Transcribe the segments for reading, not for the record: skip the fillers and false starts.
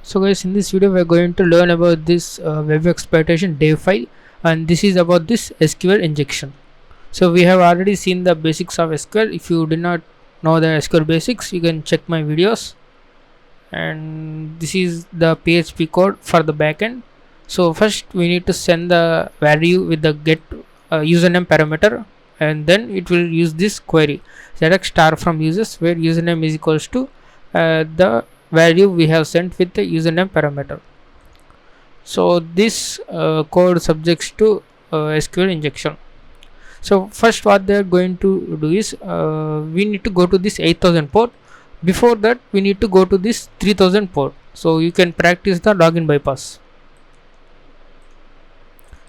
So guys, in this video we are going to learn about this web exploitation dev file, and this is about this SQL injection. So we have already seen the basics of SQL. If you did not know the SQL basics, you can check my videos. And this is the PHP code for the backend. So first we need to send the value with the get username parameter, and then it will use this query select star from users where username is equals to the value we have sent with the username parameter. So this code subjects to SQL injection. So first what they are going to do is we need to go to this 8000 port. Before that we need to go to this 3000 port, so you can practice the login bypass.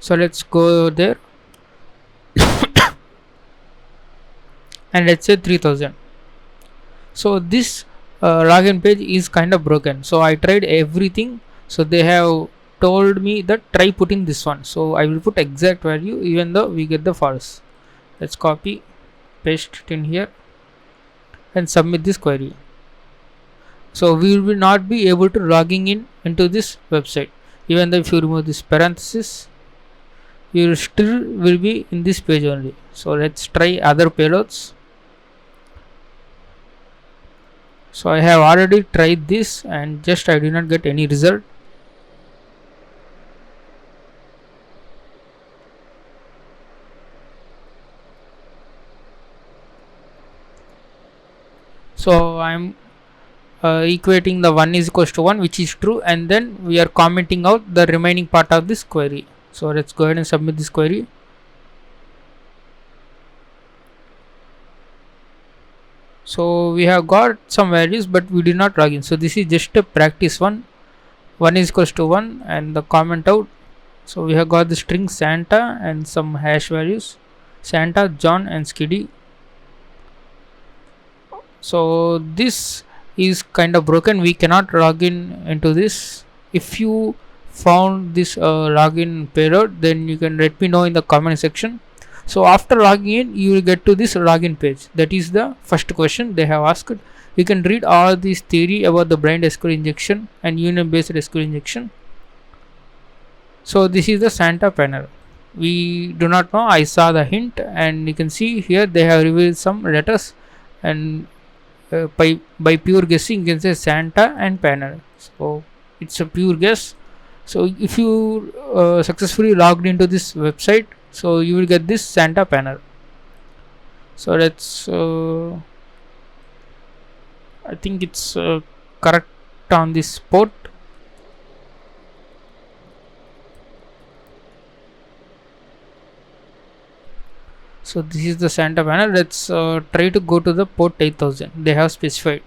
So let's go there and let's say 3000. So this login page is kind of broken, so I tried everything. So they have told me that try putting this one, so I will put exact value even though we get the false. Let's copy paste it in here and submit this query. So we will not be able to logging in into this website. Even though if you remove this parenthesis, you still will be in this page only. So let's try other payloads. So I have already tried this and just I did not get any result. So I'm equating the 1 is equals to 1, which is true, and then we are commenting out the remaining part of this query. So let's go ahead and submit this query. So we have got some values, but we did not log in. So this is just a practice one. 1 is equals to 1 and the comment out. So we have got the string Santa and some hash values Santa, John and Skiddy. So this is kind of broken. We cannot log in into this. If you found this login payload, then you can let me know in the comment section. So after logging in, you will get to this login page. That is the first question they have asked. You can read all this theory about the blind SQL injection and union based SQL injection. So this is the Santa panel. We do not know. I saw the hint, and you can see here they have revealed some letters, and by pure guessing you can say Santa and panel. So it's a pure guess. So if you successfully logged into this website, so you will get this Santa panel. So let's I think it's correct on this port. So this is the Santa panel. Let's try to go to the port 8000 they have specified.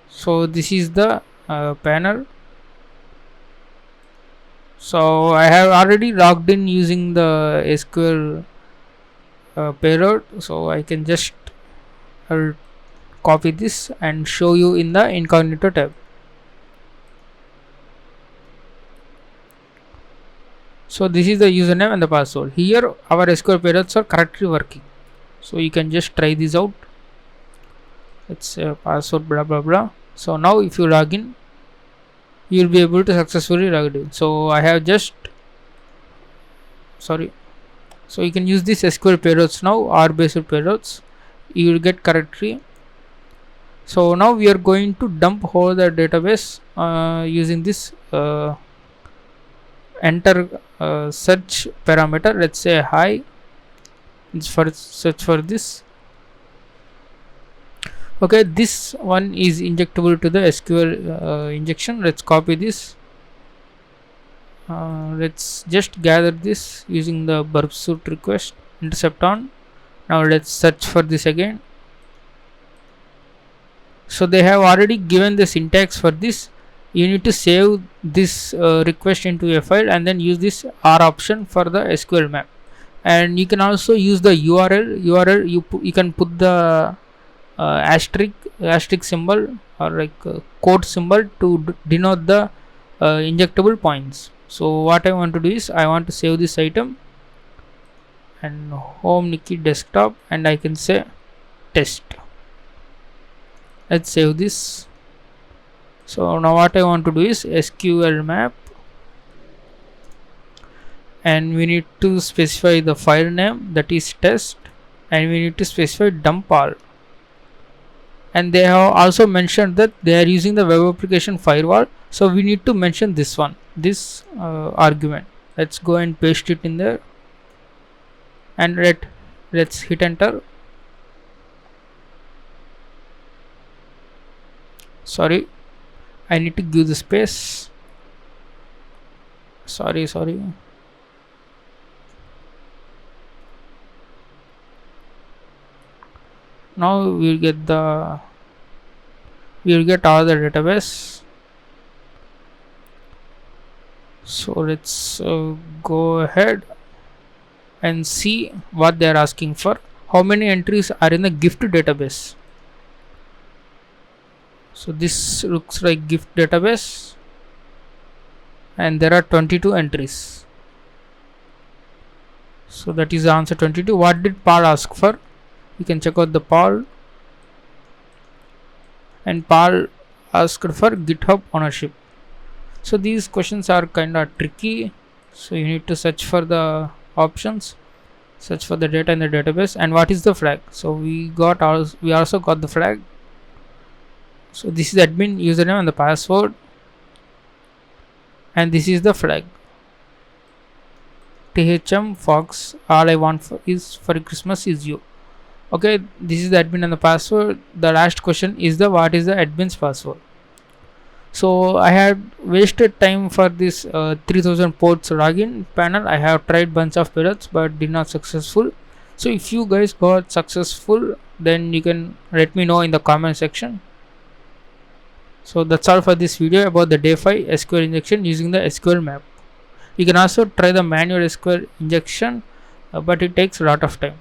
So this is the panel. So I have already logged in using the SQL payload, so I can just copy this and show you in the incognito tab. So this is the username and the password. Here our SQL payloads are correctly working, so you can just try this out. Let's say password blah blah blah. So now if you log in, you will be able to successfully log in. So I have just so you can use this SQL payloads now, R based payloads. You will get correctly. So now we are going to dump whole the database using this enter search parameter. Let's say hi. It's for search for this. Okay, this one is injectable to the SQL injection. Let's copy this. Let's just gather this using the burp suit request intercept on. Now let's search for this again. So they have already given the syntax for this. You need to save this request into a file and then use this R option for the SQL map. And you can also use the URL. You can put the asterisk symbol or like quote symbol to denote the injectable points. So what I want to do is I want to save this item and home Nikki desktop, and I can say test. Let's save this. So now what I want to do is SQL map, and we need to specify the file name, that is test, and we need to specify dump all. And they have also mentioned that they are using the web application firewall, so we need to mention this one, this argument. Let's go and paste it in there, and let's hit enter. Sorry, I need to give the space. Sorry. Now we'll get all the database. So let's go ahead and see what they are asking for. How many entries are in the gift database? So this looks like gift database, and there are 22 entries. So that is the answer, 22. What did Paul ask for? You can check out the Paul, and Paul asked for GitHub ownership. So these questions are kind of tricky, so you need to search for the options, search for the data in the database. And what is the flag? So we also got the flag. So this is admin username and the password, and this is the flag. THM Fox, all I want for Christmas is you. Okay, this is the admin and the password. The last question is what is the admin's password. So I had wasted time for this 3000 ports login panel. I have tried bunch of methods but did not successful. So if you guys got successful, then you can let me know in the comment section. So that's all for this video about the day 5 SQL injection using the SQL map. You can also try the manual SQL injection, but it takes a lot of time.